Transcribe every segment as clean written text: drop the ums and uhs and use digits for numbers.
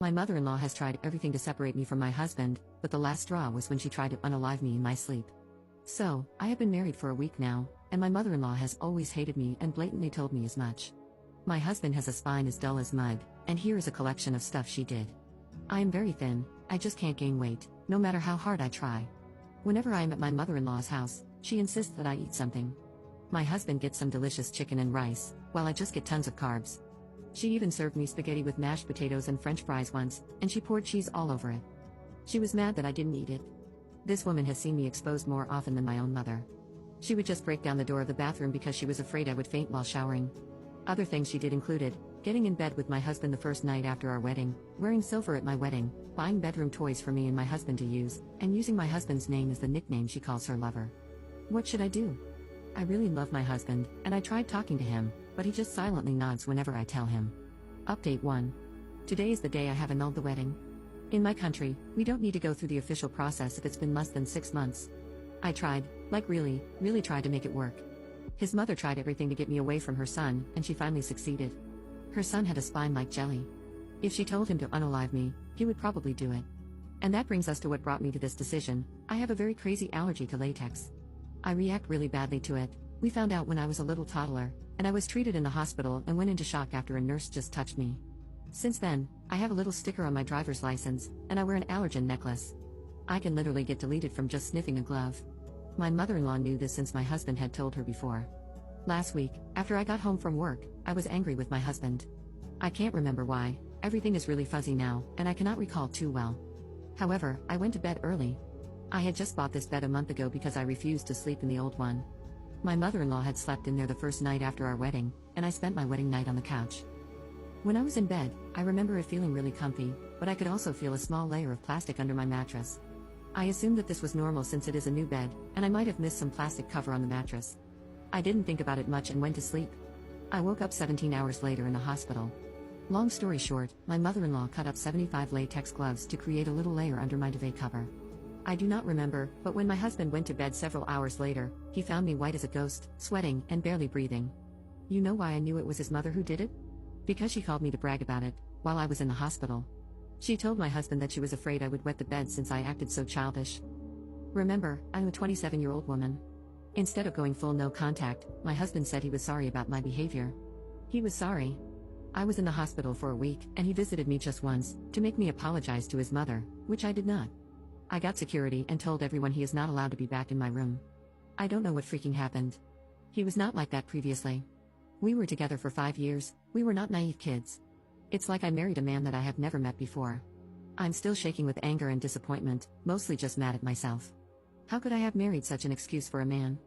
My mother-in-law has tried everything to separate me from my husband, but the last straw was when she tried to unalive me in my sleep. So, I have been married for a week now, and my mother-in-law has always hated me and blatantly told me as much. My husband has a spine as dull as mud, and here is a collection of stuff she did. I am very thin, I just can't gain weight, no matter how hard I try. Whenever I am at my mother-in-law's house, she insists that I eat something. My husband gets some delicious chicken and rice, while I just get tons of carbs. She even served me spaghetti with mashed potatoes and french fries once, and she poured cheese all over it. She was mad that I didn't eat it. This woman has seen me exposed more often than my own mother. She would just break down the door of the bathroom because she was afraid I would faint while showering. Other things she did included getting in bed with my husband the first night after our wedding, wearing silver at my wedding, buying bedroom toys for me and my husband to use, and using my husband's name as the nickname she calls her lover. What should I do? I really love my husband, and I tried talking to him, but he just silently nods whenever I tell him. Update 1. Today is the day I have annulled the wedding. In my country, we don't need to go through the official process if it's been less than 6 months. I tried, really tried to make it work. His mother tried everything to get me away from her son, and she finally succeeded. Her son had a spine like jelly. If she told him to unalive me, he would probably do it. And that brings us to what brought me to this decision. I have a very crazy allergy to latex. I react really badly to it. We found out when I was a little toddler, and I was treated in the hospital and went into shock after a nurse just touched me. Since then, I have a little sticker on my driver's license, and I wear an allergen necklace. I can literally get deleted from just sniffing a glove. My mother-in-law knew this since my husband had told her before. Last week, after I got home from work, I was angry with my husband. I can't remember why, everything is really fuzzy now, and I cannot recall too well. However, I went to bed early. I had just bought this bed a month ago because I refused to sleep in the old one. My mother-in-law had slept in there the first night after our wedding, and I spent my wedding night on the couch. When I was in bed, I remember it feeling really comfy, but I could also feel a small layer of plastic under my mattress. I assumed that this was normal since it is a new bed, and I might have missed some plastic cover on the mattress. I didn't think about it much and went to sleep. I woke up 17 hours later in the hospital. Long story short, my mother-in-law cut up 75 latex gloves to create a little layer under my duvet cover. I do not remember, but when my husband went to bed several hours later, he found me white as a ghost, sweating, and barely breathing. You know why I knew it was his mother who did it? Because she called me to brag about it, while I was in the hospital. She told my husband that she was afraid I would wet the bed since I acted so childish. Remember, I'm a 27-year-old woman. Instead of going full no contact, my husband said he was sorry about my behavior. He was sorry. I was in the hospital for a week, and he visited me just once, to make me apologize to his mother, which I did not. I got security and told everyone he is not allowed to be back in my room. I don't know what freaking happened. He was not like that previously. We were together for 5 years, we were not naive kids. It's like I married a man that I have never met before. I'm still shaking with anger and disappointment, mostly just mad at myself. How could I have married such an excuse for a man?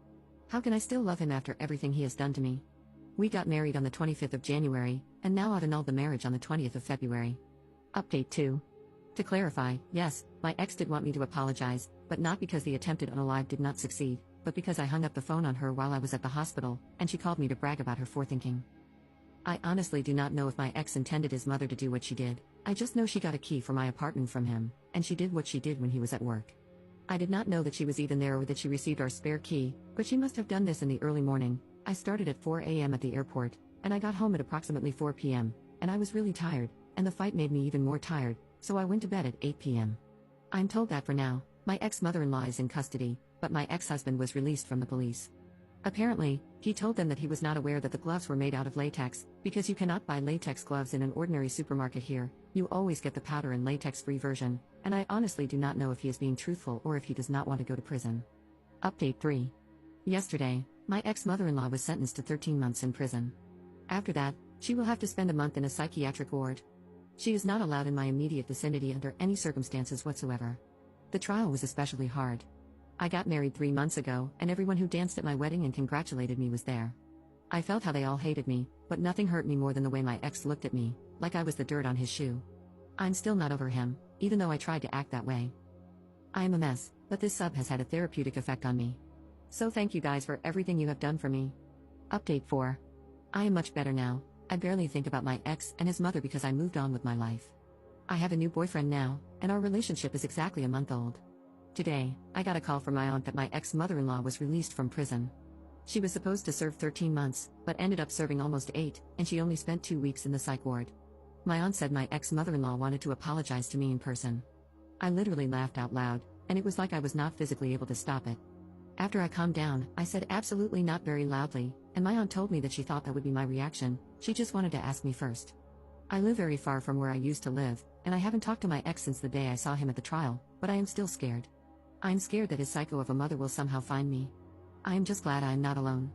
How can I still love him after everything he has done to me? We got married on the 25th of January, and now I've annulled the marriage on the 20th of February. Update 2. To clarify, yes, my ex did want me to apologize, but not because the attempted unalive did not succeed, but because I hung up the phone on her while I was at the hospital, and she called me to brag about her forethinking. I honestly do not know if my ex intended his mother to do what she did. I just know she got a key for my apartment from him, and she did what she did when he was at work. I did not know that she was even there or that she received our spare key, but she must have done this in the early morning. I started at 4 a.m. at the airport, and I got home at approximately 4 p.m., and I was really tired, and the fight made me even more tired, so I went to bed at 8 p.m. I'm told that for now, my ex-mother-in-law is in custody, but my ex-husband was released from the police. Apparently, he told them that he was not aware that the gloves were made out of latex, because you cannot buy latex gloves in an ordinary supermarket here, you always get the powder and latex-free version, and I honestly do not know if he is being truthful or if he does not want to go to prison. Update 3. Yesterday, my ex-mother-in-law was sentenced to 13 months in prison. After that, she will have to spend a month in a psychiatric ward. She is not allowed in my immediate vicinity under any circumstances whatsoever. The trial was especially hard. I got married 3 months ago, and everyone who danced at my wedding and congratulated me was there. I felt how they all hated me, but nothing hurt me more than the way my ex looked at me, like I was the dirt on his shoe. I'm still not over him, even though I tried to act that way. I am a mess, but this sub has had a therapeutic effect on me. So thank you guys for everything you have done for me. Update 4. I am much better now. I barely think about my ex and his mother because I moved on with my life. I have a new boyfriend now, and our relationship is exactly a month old. Today, I got a call from my aunt that my ex-mother-in-law was released from prison. She was supposed to serve 13 months, but ended up serving almost 8, and she only spent 2 weeks in the psych ward. My aunt said my ex-mother-in-law wanted to apologize to me in person. I literally laughed out loud, and it was like I was not physically able to stop it. After I calmed down, I said absolutely not very loudly, and my aunt told me that she thought that would be my reaction. She just wanted to ask me first. I live very far from where I used to live, and I haven't talked to my ex since the day I saw him at the trial, but I am still scared. I am scared that his psycho of a mother will somehow find me. I am just glad I am not alone.